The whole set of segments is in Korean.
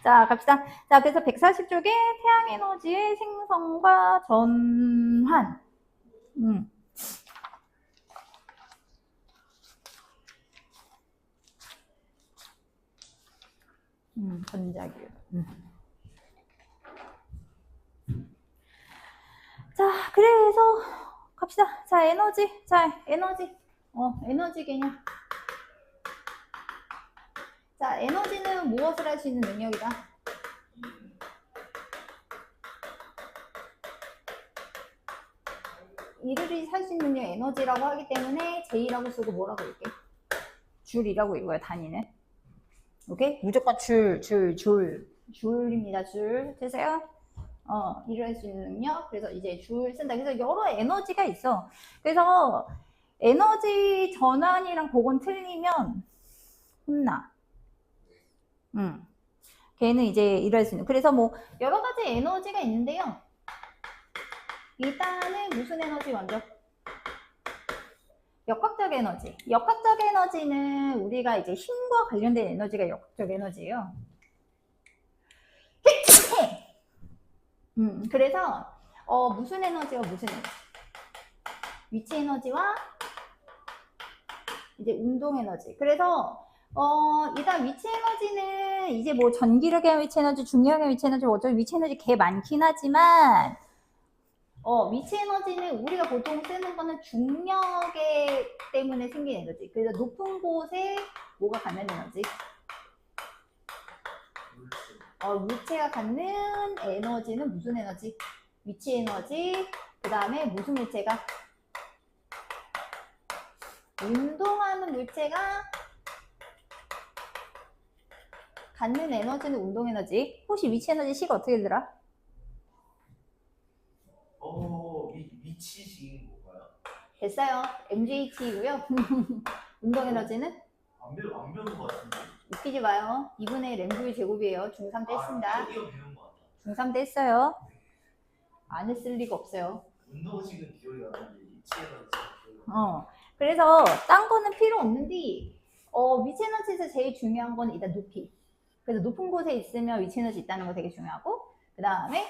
자, 갑시다. 자, 그래서 140쪽에 태양 에너지의 생성과 전환. 전자기율. 자, 그래서 갑시다. 자, 에너지. 자, 에너지. 에너지 개념. 자, 에너지는 무엇을 할 수 있는 능력이다? 이들이 살 수 있는 능력 에너지라고 하기 때문에 J라고 쓰고 뭐라고 읽게? 줄이라고 읽어요, 단위는. 오케이? 무조건 줄입니다, 줄. 되세요? 일을 할 수 있는 능력. 그래서 이제 줄 쓴다. 그래서 여러 에너지가 있어. 그래서 에너지 전환이랑 그건 틀리면 혼나. 걔는 이제 일할 수 있는. 그래서 뭐 여러 가지 에너지가 있는데요. 일단은 무슨 에너지 먼저? 역학적 에너지. 역학적 에너지는 우리가 이제 힘과 관련된 에너지가 역학적 에너지예요. 그래서 무슨 에너지와 무슨 에너지? 위치 에너지와 이제 운동 에너지. 그래서 일단 위치 에너지는 이제 뭐 전기력의 위치 에너지, 중력의 위치 에너지, 어차피 위치 에너지 개 많긴 하지만 위치 에너지는 우리가 보통 쓰는 거는 중력 때문에 생긴 에너지. 그래서 높은 곳에 뭐가 갖는 에너지? 물체가 갖는 에너지는 무슨 에너지? 위치 에너지. 그 다음에 무슨 물체가? 운동하는 물체가 갖는 에너지는 운동 에너지. 혹시 위치 에너지 C가 어떻게 되더라? 위치식인 건가요? 됐어요. MJT이고요. 운동 에너지는? 안 배운 것 같은데. 웃기지 마요. 2분의 램브의 제곱이에요. 중3 때 했습니다. 이거 배운 것 같아. 중3 때 했어요. 안 했을 리가 없어요. 운동식은 기억이 안 나는데 위치 에너지. 그래서 딴 거는 필요 없는데 위치 에너지에서 제일 중요한 건 일단 높이. 그래서 높은 곳에 있으면 위치 에너지 있다는 거 되게 중요하고, 그 다음에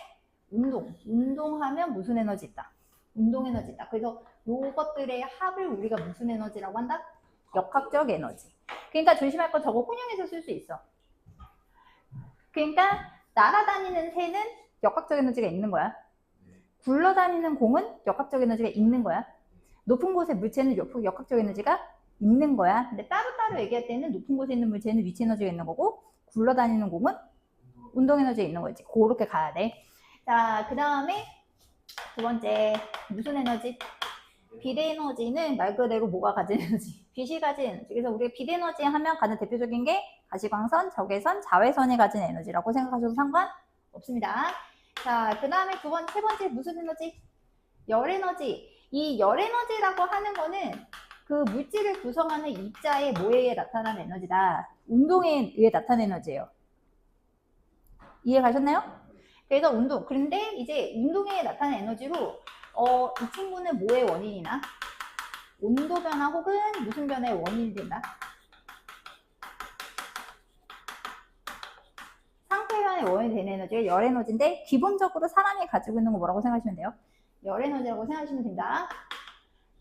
운동하면 무슨 에너지 있다? 운동 에너지 있다. 그래서 요것들의 합을 우리가 무슨 에너지라고 한다? 역학적 에너지. 그러니까 조심할 건 저거 혼용해서 쓸 수 있어. 그러니까 날아다니는 새는 역학적 에너지가 있는 거야. 굴러다니는 공은 역학적 에너지가 있는 거야. 높은 곳의 물체는 역학적 에너지가 있는 거야. 근데 따로따로 얘기할 때는 높은 곳에 있는 물체는 위치 에너지가 있는 거고, 굴러다니는 공은 운동 에너지가 있는 거지. 그렇게 가야 돼. 자, 그 다음에 두 번째 무슨 에너지? 빛 에너지는 말 그대로 뭐가 가진 에너지? 빛이 가진 에너지. 그래서 우리가 빛 에너지 하면 가장 대표적인 게 가시광선, 적외선, 자외선이 가진 에너지라고 생각하셔도 상관없습니다. 자, 그 다음에 세 번째 무슨 에너지? 열 에너지. 이 열 에너지라고 하는 거는 그 물질을 구성하는 입자의 뭐에 의해 나타나는 에너지다. 운동에 의해 나타나는 에너지예요. 이해 가셨나요? 그래서 운동. 그런데 이제 운동에 나타나는 에너지로 이 친구는 뭐의 원인이나? 온도 변화 혹은 무슨 변화의 원인이 된다? 상태 변화의 원인이 되는 에너지가 열 에너지인데 기본적으로 사람이 가지고 있는 거 뭐라고 생각하시면 돼요? 열 에너지라고 생각하시면 됩니다.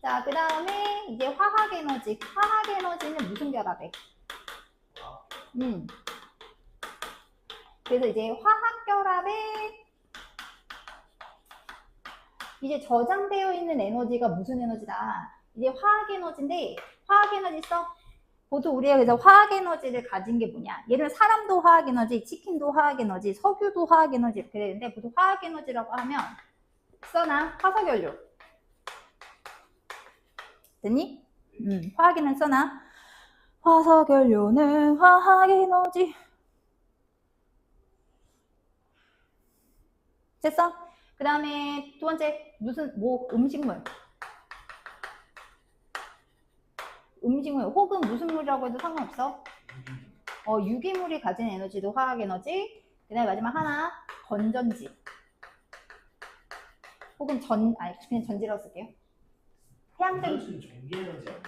자, 그 다음에 이제 화학 에너지. 화학 에너지는 무슨 결합에? 그래서 이제 화학 결합에 이제 저장되어 있는 에너지가 무슨 에너지다? 이제 화학 에너지인데, 화학 에너지 써? 보통 우리가 그래서 화학 에너지를 가진 게 뭐냐? 예를 들어 사람도 화학 에너지, 치킨도 화학 에너지, 석유도 화학 에너지 이렇게 되는데, 보통 화학 에너지라고 하면 써나? 화석연료. 됐니? 화학에는 써나? 화석연료는 화학 에너지. 됐어? 그 다음에 두 번째 음식물 혹은 무슨 물이라고 해도 상관없어. 유기물이 가진 에너지도 화학 에너지. 그 다음에 마지막 하나 건전지 혹은 그냥 전지라고 쓸게요. 태양전 전기 에너지 아니에요?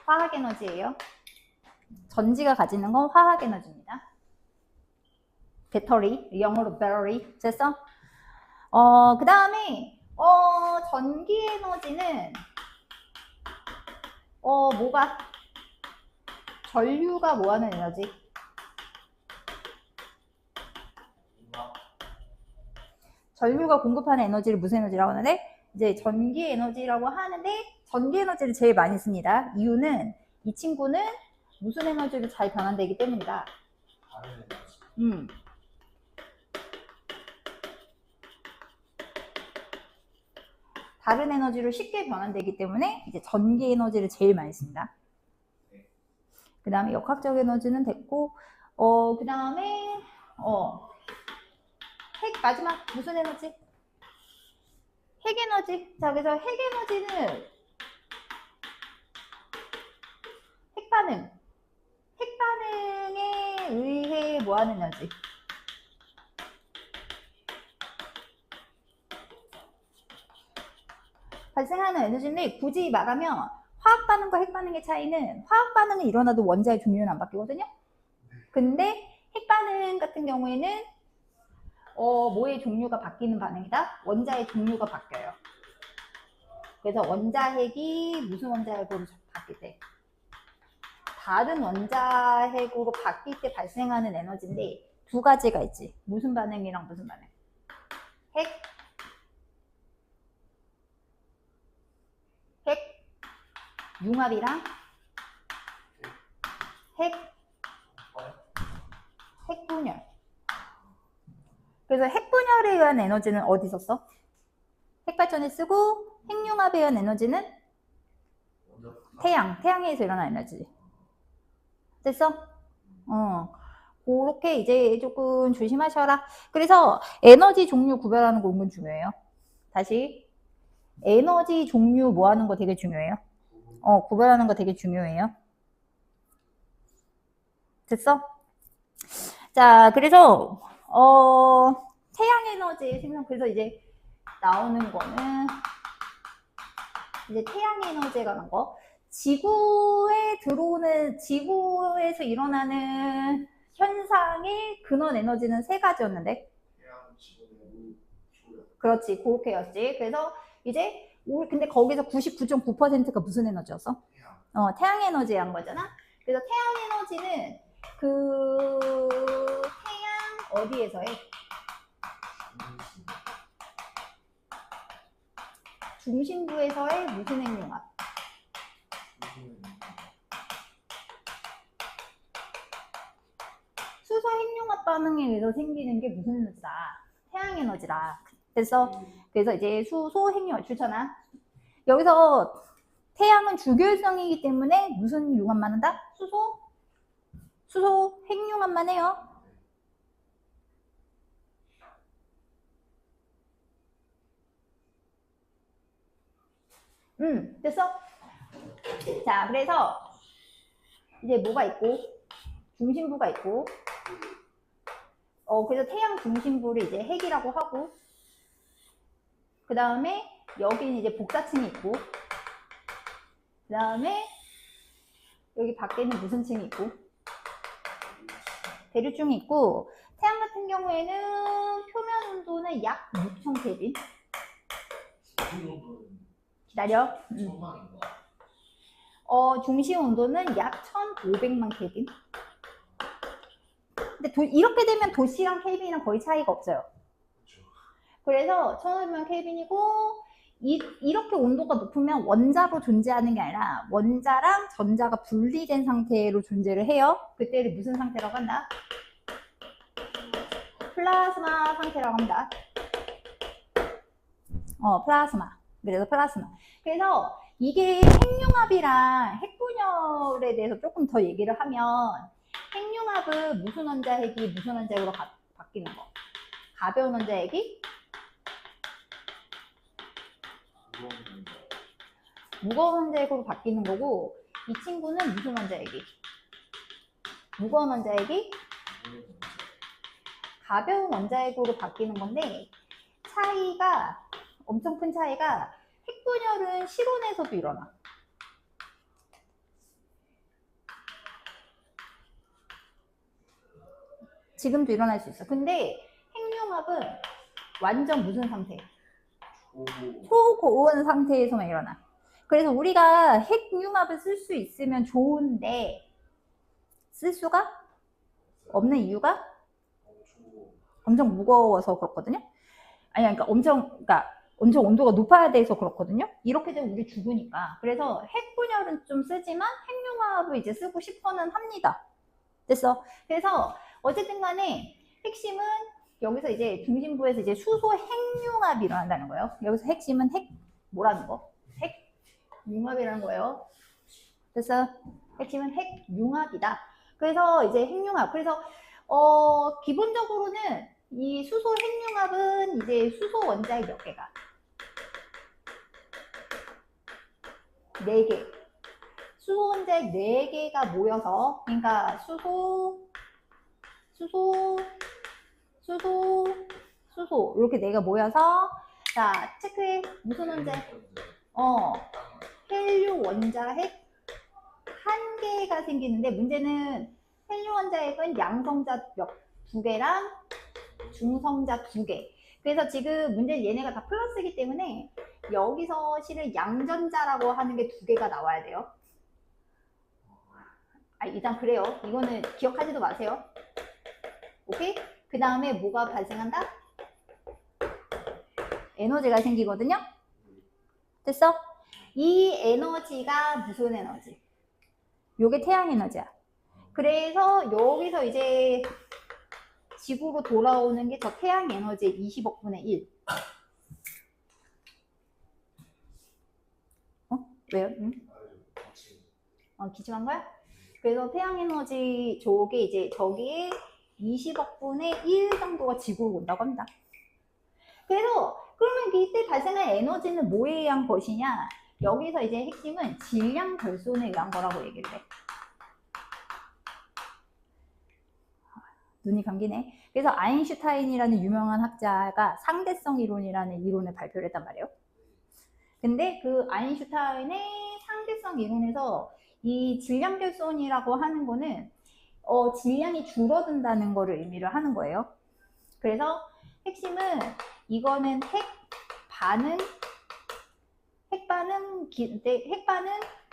화학 에너지예요. 전지가 가지는 건 화학 에너지입니다. 배터리, 영어로 battery. 됐어? 그 다음에 전기 에너지는 뭐가 전류가 뭐하는 에너지? 전류가 공급하는 에너지를 무슨 에너지라고 하는데 이제 전기 에너지라고 하는데 전기 에너지를 제일 많이 씁니다. 이유는 이 친구는 무슨 에너지로 잘 변환되기 때문이다. 다른 에너지. 다른 에너지로 쉽게 변환되기 때문에 이제 전기 에너지를 제일 많이 씁니다. 그 다음에 역학적 에너지는 됐고, 그 다음에 핵 마지막 무슨 에너지? 핵 에너지. 자, 그래서 핵 에너지는 핵 반응. 핵 반응에 의해 뭐하는 에너지? 발생하는 에너지인데 굳이 말하면 화학 반응과 핵 반응의 차이는 화학 반응은 일어나도 원자의 종류는 안 바뀌거든요. 근데 핵 반응 같은 경우에는 뭐의 종류가 바뀌는 반응이다? 원자의 종류가 바뀌어요. 그래서 원자핵이 무슨 원자핵으로 바뀔 때? 다른 원자핵으로 바뀔 때 발생하는 에너지인데 두 가지가 있지. 무슨 반응이랑 무슨 반응? 핵 융합이랑 핵분열. 그래서 핵분열에 의한 에너지는 어디서 써? 핵발전에 쓰고 핵융합에 의한 에너지는 태양에 의해서 일어난 에너지. 됐어? 그렇게 이제 조금 조심하셔라. 그래서 에너지 종류 구별하는 거 은근 중요해요. 다시 에너지 종류 뭐 하는 거 되게 중요해요. 구별하는 거 되게 중요해요. 됐어? 자, 그래서 태양 에너지 생성. 그래서 이제 나오는 거는 이제 태양 에너지에 관한 거. 지구에서 일어나는 현상의 근원 에너지는 세 가지였는데. 그렇지, 그렇게였지. 그래서 이제 근데 거기서 99.9%가 무슨 에너지였어? 태양 에너지에 한 거잖아. 그래서 태양 에너지는 태양 어디에서 해? 중심부에서의 무슨 핵융합? 수소 핵융합 반응에 의해서 생기는 게 무슨 에너지다? 태양 에너지라. 그래서 이제 수소 핵융합 좋잖아. 여기서 태양은 주결성이기 때문에 무슨 융합만 한다? 수소 핵융합만 해요. 됐어? 자, 그래서 이제 뭐가 있고 중심부가 있고 그래서 태양 중심부를 이제 핵이라고 하고 그 다음에 여기는 이제 복사층이 있고 그 다음에 여기 밖에는 무슨 층이 있고 대류층이 있고 태양 같은 경우에는 표면 온도는 약 6,000켈빈. 기다려. 중심 온도는 약 1,500만 켈빈. 근데 이렇게 되면 도시랑 켈빈이랑 거의 차이가 없어요. 그래서 1,500만 켈빈이고 이렇게 온도가 높으면 원자로 존재하는 게 아니라 원자랑 전자가 분리된 상태로 존재를 해요. 그때를 무슨 상태라고 한다? 플라즈마 상태라고 합니다. 플라즈마. 그래서 플라즈마. 그래서 이게 핵융합이랑 핵분열에 대해서 조금 더 얘기를 하면 핵융합은 무슨 원자핵이 무슨 원자핵으로 바뀌는 거? 가벼운 원자핵이 무거운 원자핵으로 바뀌는 거고 이 친구는 무슨 원자핵이? 무거운 원자핵이 가벼운 원자핵으로 바뀌는 건데 차이가 엄청 큰 차이가 핵분열은 실온에서도 일어나. 지금도 일어날 수 있어. 근데 핵융합은 완전 무슨 상태? 초고온 상태에서만 일어나. 그래서 우리가 핵융합을 쓸 수 있으면 좋은데 쓸 수가 없는 이유가 엄청 무거워서 그렇거든요. 아니, 그러니까 엄청 온도가 높아야 돼서 그렇거든요. 이렇게 되면 우리 죽으니까. 그래서 핵분열은 좀 쓰지만 핵융합을 이제 쓰고 싶어는 합니다. 됐어. 그래서 어쨌든 간에 핵심은 여기서 이제 중심부에서 이제 수소 핵융합이 일어난다는 거예요. 여기서 핵심은 뭐라는 거? 핵융합이라는 거예요. 그래서 핵심은 핵융합이다. 그래서 이제 핵융합. 그래서 기본적으로는 이 수소 핵융합은 이제 수소 원자의 몇 개가? 4개. 수소 원자의 4개가 모여서, 그러니까 수소 이렇게 4개가 모여서, 자, 체크해. 무슨 원자? 헬륨 원자핵 1개가 생기는데, 문제는 헬륨 원자핵은 양성자 2개랑 중성자 2개. 그래서 지금 문제는 얘네가 다 플러스이기 때문에 여기서 실은 양전자라고 하는 게 2개가 나와야 돼요. 일단 그래요. 이거는 기억하지도 마세요. 오케이? 그 다음에 뭐가 발생한다? 에너지가 생기거든요. 됐어? 이 에너지가 무슨 에너지? 요게 태양 에너지야. 그래서 여기서 이제 지구로 돌아오는 게 저 태양 에너지의 20억 분의 1. 왜요? 응? 기침한 거야? 그래서 태양 에너지 저게 이제 저기에 20억 분의 1 정도가 지구로 온다고 합니다. 그래서 그러면 이때 발생한 에너지는 뭐에 의한 것이냐? 여기서 이제 핵심은 질량 결손에 의한 거라고 얘기를 해. 눈이 감기네. 그래서 아인슈타인이라는 유명한 학자가 상대성 이론이라는 이론을 발표를 했단 말이에요. 근데 그 아인슈타인의 상대성 이론에서 이 질량 결손이라고 하는 거는 질량이 줄어든다는 거를 의미를 하는 거예요. 그래서 핵심은 이거는 핵반응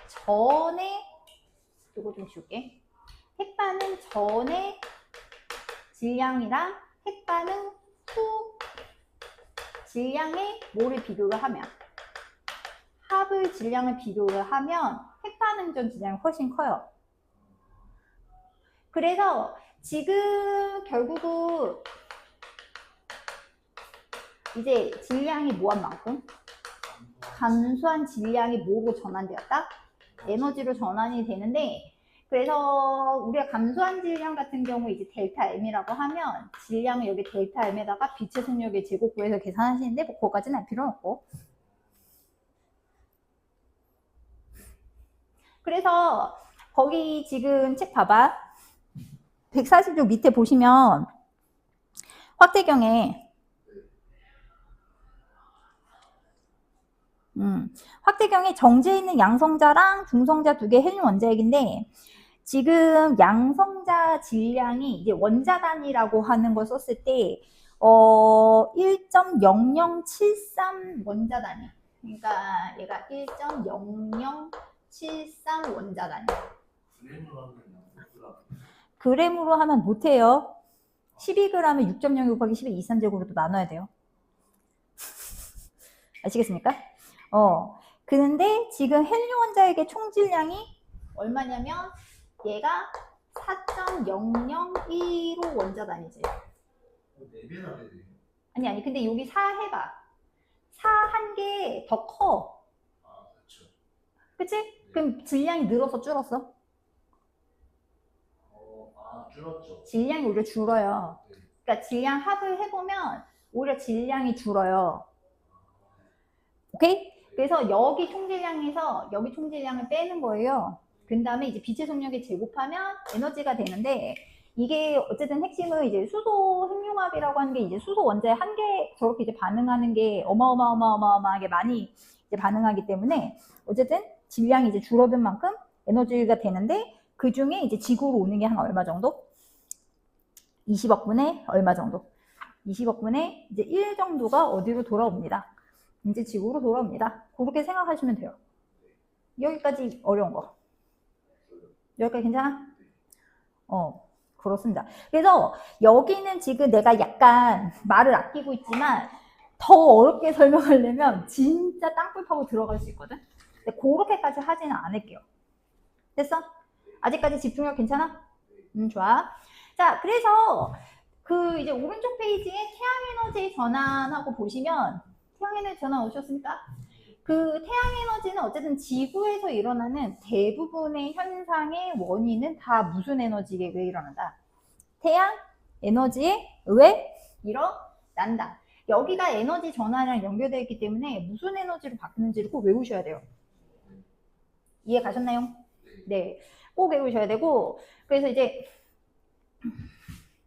전에 이거 좀 지울게. 핵반응 전에 질량이랑 핵반응 후 질량의 뭐를 비교를 하면 합의 질량을 비교를 하면 핵반응 전 질량이 훨씬 커요. 그래서 지금 결국은 이제 질량이 뭐한 만큼? 감소한 질량이 뭐로 전환되었다? 에너지로 전환이 되는데, 그래서 우리가 감소한 질량 같은 경우 이제 델타 M이라고 하면 질량을 여기 델타 M에다가 빛의 속력의 제곱 구해서 계산하시는데 뭐 그거까지는 할 필요 없고. 그래서 거기 지금 책 봐봐. 140쪽 밑에 보시면 확대경에 확대경에 정지해 있는 양성자랑 중성자 2개 헬륨 원자핵인데 지금 양성자 질량이 이제 원자 단위라고 하는 걸 썼을 때 1.0073 원자 단위. 그러니까 얘가 1.0073 원자 단위. 그램으로 하면 못해요. 12g을 6.0 곱하기 10의 23제곱으로 나눠야 돼요. 아시겠습니까? 그런데 지금 헬륨 원자핵의 총 질량이 얼마냐면 얘가 4.001호 원자 단위지. 4배나 되네. 아니 근데 여기 4 해봐. 4 한 개 더 커. 그렇죠. 그치? 그럼 질량이 늘어서 줄었어? 줄었죠. 질량이 오히려 줄어요. 그러니까 질량 합을 해보면 오히려 질량이 줄어요. 오케이? 그래서 여기 총질량에서 여기 총질량을 빼는 거예요. 그 다음에 이제 빛의 속력에 제곱하면 에너지가 되는데 이게 어쨌든 핵심은 이제 수소 핵융합이라고 하는 게 이제 수소 원자에 한 개 저렇게 이제 반응하는 게 어마어마하게 많이 이제 반응하기 때문에 어쨌든 질량이 이제 줄어든 만큼 에너지가 되는데 그 중에 이제 지구로 오는 게 한 얼마 정도? 20억 분의 얼마 정도? 20억 분의 이제 1 정도가 어디로 돌아옵니다. 이제 지구로 돌아옵니다. 그렇게 생각하시면 돼요. 여기까지 어려운 거. 여기까지 괜찮아? 그렇습니다. 그래서 여기는 지금 내가 약간 말을 아끼고 있지만 더 어렵게 설명하려면 진짜 땅굴 파고 들어갈 수 있거든? 근데 그렇게까지 하지는 않을게요. 됐어? 아직까지 집중력 괜찮아? 좋아. 자, 그래서 그 이제 오른쪽 페이지에 태양 에너지 전환하고 보시면 태양 에너지 전환 오셨습니까? 그 태양 에너지는 어쨌든 지구에서 일어나는 대부분의 현상의 원인은 다 무슨 에너지에 왜 일어난다? 태양 에너지에 왜 일어난다. 여기가 에너지 전환이랑 연결되어 있기 때문에 무슨 에너지로 바뀌는지를 꼭 외우셔야 돼요. 이해 가셨나요? 네. 꼭 외우셔야 되고, 그래서 이제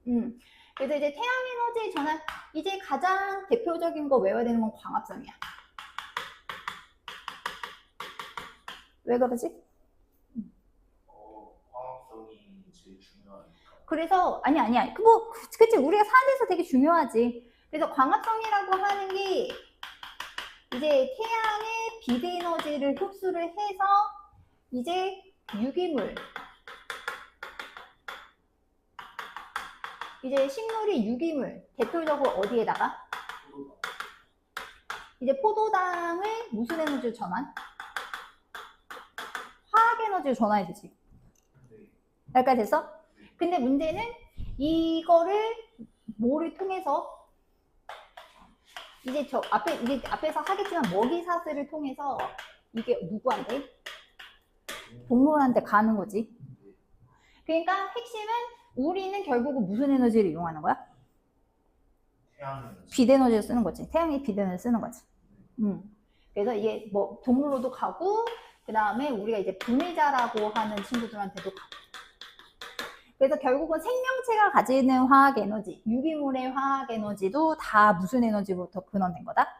태양 에너지 전환, 이제 가장 대표적인 거 외워야 되는 건 광합성이야. 왜 그러지? 화학성이 제일 중요하니까. 그래서 아니야. 그치 우리가 사는 데서 되게 중요하지. 그래서 광합성이라고 하는 게 이제 태양의 비대 에너지를 흡수를 해서 이제 유기물, 이제 식물이 유기물 대표적으로 어디에다가 이제 포도당을 무슨 에너지로 전환? 화학 에너지로 전환이 되지. 여기까지 됐어? 근데 문제는 이거를 뭐를 통해서 이제 이게 앞에서 하겠지만 먹이사슬을 통해서 이게 누구한테? 동물한테 가는 거지. 그러니까 핵심은 우리는 결국은 무슨 에너지를 이용하는 거야? 태양 에너지. 빛에너지를 쓰는 거지. 태양의 빛에너지를 쓰는 거지. 그래서 이게 뭐 동물로도 가고 그 다음에 우리가 이제 분해자라고 하는 친구들한테도 가고. 그래서 결국은 생명체가 가지는 화학 에너지, 유기물의 화학 에너지도 다 무슨 에너지부터 근원된 거다?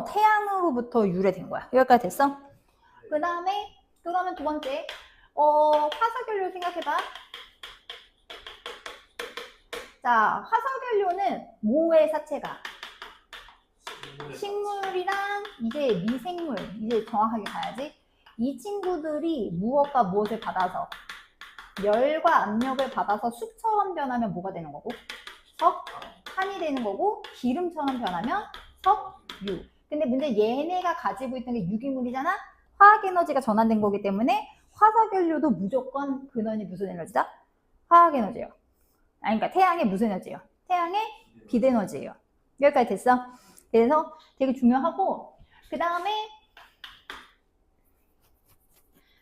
태양으로부터 유래된 거야. 여기까지 됐어? 그 다음에 그러면 두 번째 화석연료 생각해봐. 자, 화석연료는 뭐의 사체가? 식물이랑 이제 미생물, 이제 정확하게 가야지. 이 친구들이 무엇과 무엇을 받아서 열과 압력을 받아서 숲처럼 변하면 뭐가 되는 거고? 석탄이 되는 거고, 기름처럼 변하면 석유. 근데 문제 얘네가 가지고 있는 게 유기물이잖아? 화학 에너지가 전환된 거기 때문에 화석연료도 무조건 근원이 무슨 에너지다? 화학 에너지예요. 그러니까 태양의 무슨 에너지예요? 태양의 빛 에너지예요. 여기까지 됐어? 그래서 되게 중요하고, 그 다음에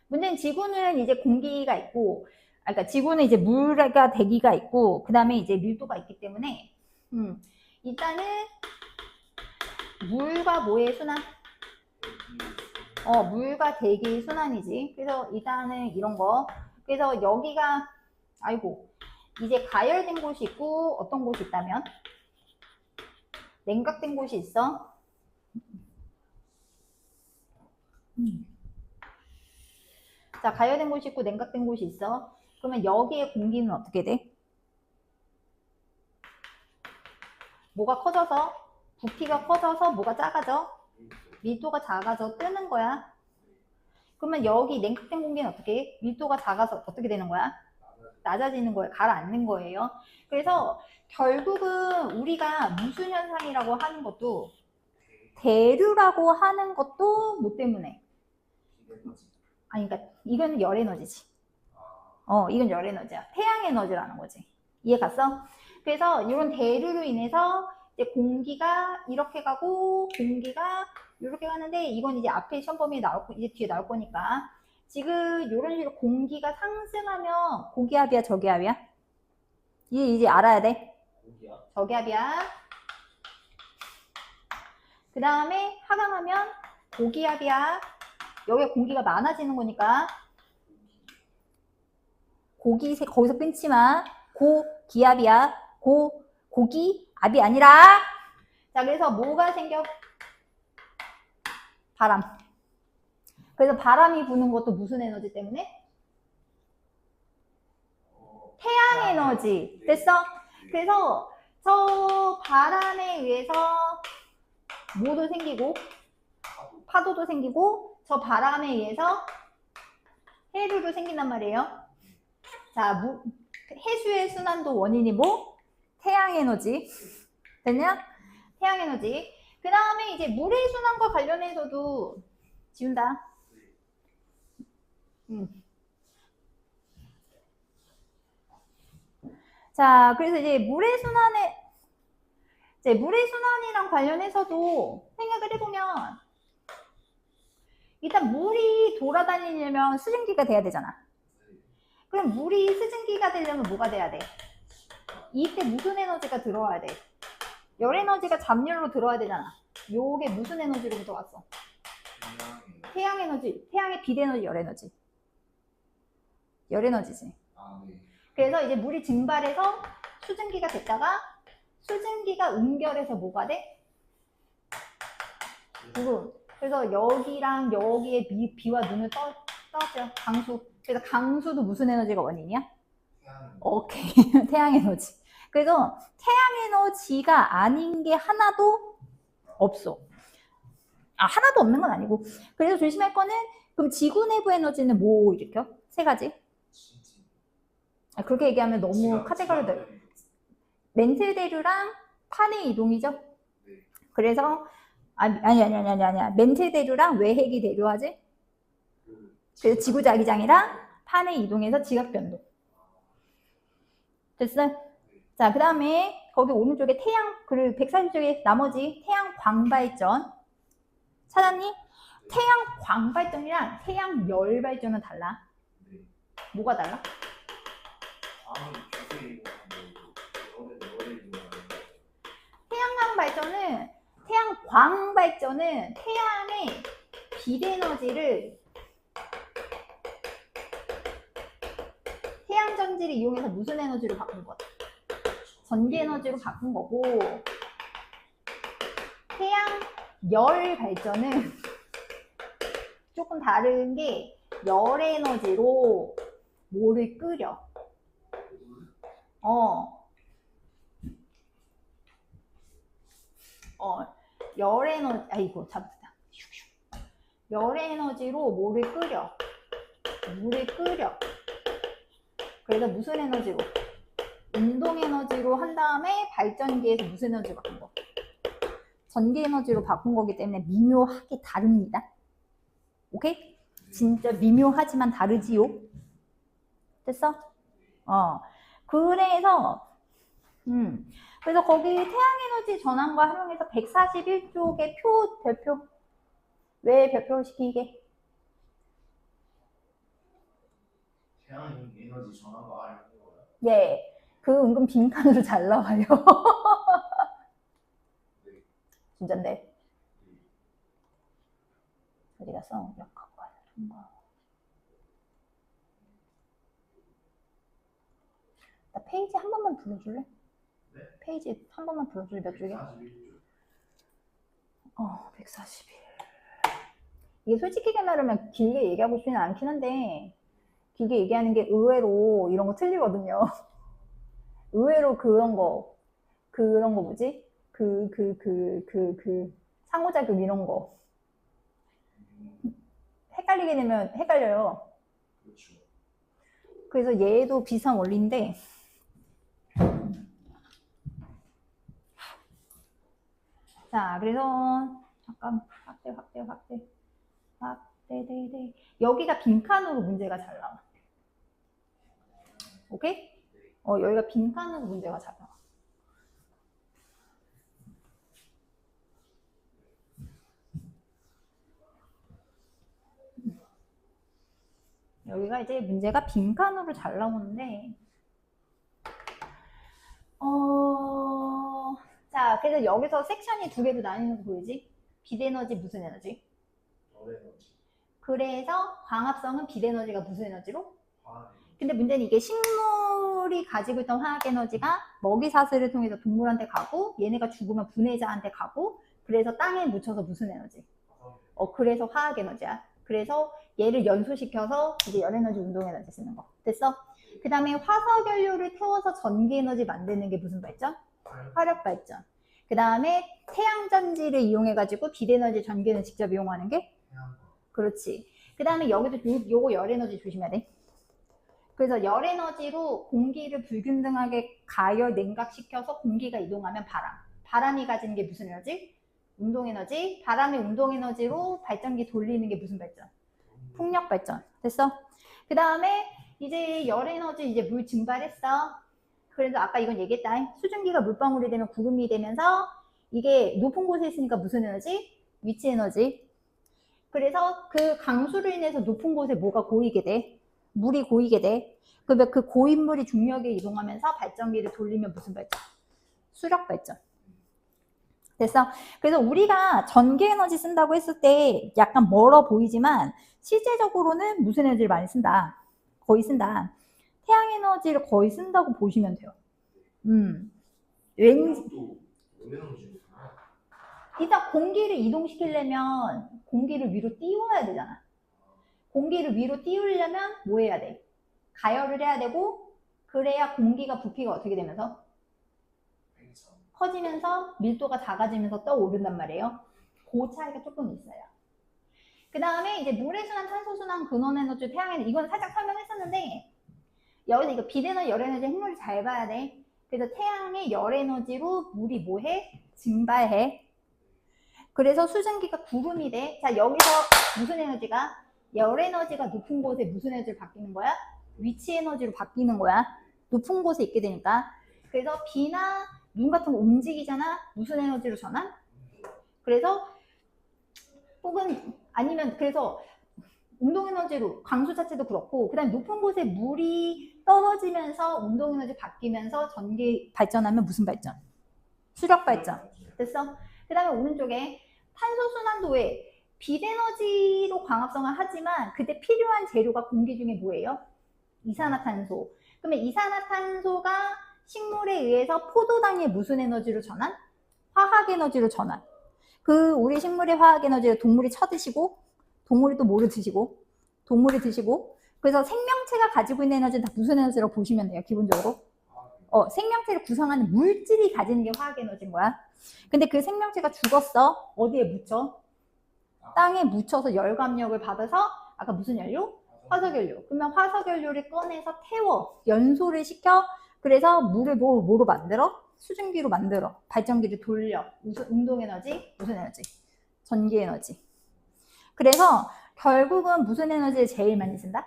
문제는 지구는 이제 공기가 있고, 그러니까 지구는 이제 물과 대기가 있고, 그 다음에 이제 밀도가 있기 때문에, 일단은 물과 뭐의 순환? 물과 대기의 순환이지. 그래서 일단은 이런 거. 그래서 여기가, 이제 가열된 곳이 있고, 어떤 곳이 있다면? 냉각된 곳이 있어. 자, 가열된 곳이 있고 냉각된 곳이 있어. 그러면 여기에 공기는 어떻게 돼? 뭐가 커져서? 부피가 커져서 뭐가 작아져? 밀도가 작아져 뜨는 거야. 그러면 여기 냉각된 공기는 어떻게 해? 밀도가 작아서 어떻게 되는 거야? 낮아지는 거예요. 가라앉는 거예요. 그래서 결국은 우리가 무슨 현상이라고 하는 것도 대류라고 하는 것도 뭐 때문에? 그러니까 이건 열 에너지지. 이건 열 에너지야. 태양 에너지라는 거지. 이해 갔어? 그래서 이런 대류로 인해서 이제 공기가 이렇게 가고 공기가 이렇게 가는데 이건 이제 앞에 시험 범위에 나올 거, 이제 뒤에 나올 거니까 지금 이런 식으로 공기가 상승하면 고기압이야, 저기압이야? 이제 알아야 돼. 저기압이야. 그 다음에 하강하면 고기압이야. 여기에 공기가 많아지는 거니까 거기서 끊지 마. 고기압이야. 고기압이 아니라. 자, 그래서 뭐가 생겨? 바람. 그래서 바람이 부는 것도 무슨 에너지 때문에? 태양 에너지. 됐어? 그래서 저 바람에 의해서 뭐도 생기고 파도도 생기고 저 바람에 의해서 해류도 생긴단 말이에요. 자, 해수의 순환도 원인이 뭐? 태양 에너지. 됐냐? 태양 에너지. 그 다음에 이제 물의 순환과 관련해서도 지운다. 자, 그래서 이제 물의 순환이랑 관련해서도 생각을 해보면 일단 물이 돌아다니려면 수증기가 돼야 되잖아. 그럼 물이 수증기가 되려면 뭐가 돼야 돼? 이때 무슨 에너지가 들어와야 돼? 열 에너지가 잡열로 들어와야 되잖아. 요게 무슨 에너지로부터 왔어? 태양 에너지. 태양의 빛 에너지, 열 에너지. 열 에너지지. 그래서 이제 물이 증발해서 수증기가 됐다가 수증기가 응결해서 뭐가 돼? 구름. 그래서 여기랑 여기에 비와 눈을 떠죠. 강수. 그래서 강수도 무슨 에너지가 원인이야? 오케이. 태양 에너지. 그래서 태양 에너지가 아닌 게 하나도 없어. 하나도 없는 건 아니고. 그래서 조심할 거는 그럼 지구 내부 에너지는 뭐 일으켜? 세 가지. 그렇게 얘기하면 너무 카테고리들. 멘틀 대류랑 판의 이동이죠. 그래서 아니야. 멘틀 대류랑 외핵이 대류하지. 그래서 지구 자기장이랑 판의 이동에서 지각 변동. 됐어? 자, 그 다음에 거기 오른쪽에 태양, 그리고 140쪽에 나머지 태양 광발전. 찾았니? 태양 광발전이랑 태양 열발전은 달라. 뭐가 달라? 태양 광발전은 태양의 빛 에너지를 태양 전지를 이용해서 무슨 에너지로 바꾼 거야? 전기 에너지로 바꾼 거고, 태양 열 발전은 조금 다른 게 열 에너지로 뭐를 끓여. 열 에너지, 아이고, 잡았다. 열 에너지로 뭐를 끓여. 물을 끓여. 그래서 무슨 에너지로? 운동 에너지로 한 다음에 발전기에서 무슨 에너지로 바꾼 거? 전기 에너지로 바꾼 거기 때문에 미묘하게 다릅니다. 오케이? 진짜 미묘하지만 다르지요? 됐어? 그래서 거기 태양에너지 전환과 활용해서 141쪽의 별표. 왜 별표시키게? 태양 에너지 전환과 활용하는 거야? 예. 그 은근 빈칸으로 잘 나와요. 진짠데. 어디 갔어? 역학과 통과. 나 페이지 한 번만 불러줄래? 네? 페이지 한 번만 불러줄래? 몇 쪽이야? 141. 이게 솔직히 말하면 길게 얘기하고 싶지는 않긴 한데 길게 얘기하는 게 의외로 이런 거 틀리거든요. 의외로 그런 거 뭐지? 상호작용 이런 거. 헷갈리게 되면 헷갈려요. 그렇죠. 그래서 얘도 비슷한 원리인데, 자, 그래서 잠깐 확대. 여기가 빈칸으로 문제가 잘 나와. 오케이? 여기가 빈칸으로 문제가 잘 나와. 여기가 이제 문제가 빈칸으로 잘 나오는데, 자, 그래서 여기서 섹션이 두 개로 나뉘는 거 보이지? 빛 에너지 무슨 에너지? 열 에너지. 그래서 광합성은 빛 에너지가 무슨 에너지로? 화학 에너지. 근데 문제는 이게 식물이 가지고 있던 화학 에너지가 먹이 사슬을 통해서 동물한테 가고 얘네가 죽으면 분해자한테 가고 그래서 땅에 묻혀서 무슨 에너지? 그래서 화학 에너지야. 그래서 얘를 연소시켜서 이제 열 에너지 운동 에너지 쓰는 거. 됐어? 그 다음에 화석연료를 태워서 전기에너지 만드는 게 무슨 발전? 화력 발전. 그 다음에 태양전지를 이용해가지고 빛에너지, 전기에너지 직접 이용하는 게? 그렇지. 그 다음에 여기도 요거 열에너지 조심해야 돼. 그래서 열에너지로 공기를 불균등하게 가열, 냉각시켜서 공기가 이동하면 바람. 바람이 가지는 게 무슨 에너지? 운동에너지. 바람의 운동에너지로 발전기 돌리는 게 무슨 발전? 풍력 발전. 됐어? 그 다음에 이제 열에너지 이제 물 증발했어. 그래서 아까 이건 얘기했다. 수증기가 물방울이 되면 구름이 되면서 이게 높은 곳에 있으니까 무슨 에너지? 위치 에너지. 그래서 그 강수로 인해서 높은 곳에 뭐가 고이게 돼? 물이 고이게 돼. 그러면 그 고인 물이 중력에 이동하면서 발전기를 돌리면 무슨 발전? 수력 발전. 됐어? 그래서 우리가 전기 에너지 쓴다고 했을 때 약간 멀어 보이지만 실제적으로는 무슨 에너지를 많이 쓴다? 거의 쓴다. 태양 에너지를 거의 쓴다고 보시면 돼요. 왠지 일단 공기를 이동시키려면 공기를 위로 띄워야 되잖아. 공기를 위로 띄우려면 뭐 해야 돼? 가열을 해야 되고 그래야 공기가 부피가 어떻게 되면서? 커지면서 밀도가 작아지면서 떠오른단 말이에요. 그 차이가 조금 있어요. 그 다음에 이제 물의 순환, 탄소 순환, 근원 에너지, 태양 에너지 이건 살짝 설명했었는데 여기서 이거 빛에너지, 열에너지 핵물을 잘 봐야 돼. 그래서 태양의 열에너지로 물이 뭐해? 증발해. 그래서 수증기가 구름이 돼. 자, 여기서 무슨 에너지가? 열에너지가 높은 곳에 무슨 에너지로 바뀌는 거야? 위치 에너지로 바뀌는 거야. 높은 곳에 있게 되니까. 그래서 비나 눈 같은 거 움직이잖아. 무슨 에너지로 전환? 그래서 혹은 아니면 그래서 운동에너지로 강수 자체도 그렇고 그 다음에 높은 곳에 물이 떨어지면서 운동에너지 바뀌면서 전기 발전하면 무슨 발전? 수력 발전. 됐어? 그 다음에 오른쪽에 탄소순환도 왜? 빛에너지로 광합성을 하지만 그때 필요한 재료가 공기 중에 뭐예요? 이산화탄소. 그러면 이산화탄소가 식물에 의해서 포도당의 무슨 에너지로 전환? 화학에너지로 전환. 그 우리 식물의 화학에너지를 동물이 쳐드시고 동물이 또 뭐를 드시고? 동물이 드시고. 그래서 생명체가 가지고 있는 에너지는 다 무슨 에너지라고 보시면 돼요, 기본적으로. 생명체를 구성하는 물질이 가지는 게 화학에너지인 거야. 근데 그 생명체가 죽었어. 어디에 묻혀? 땅에 묻혀서 열감력을 받아서 아까 무슨 연료? 화석연료. 그러면 화석연료를 꺼내서 태워. 연소를 시켜. 그래서 물을 뭐로 만들어? 수증기로 만들어. 발전기를 돌려. 운동에너지? 무슨 에너지? 전기에너지. 그래서 결국은 무슨 에너지를 제일 많이 쓴다?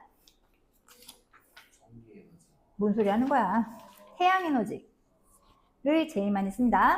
뭔 소리 하는 거야? 태양에너지를 제일 많이 쓴다.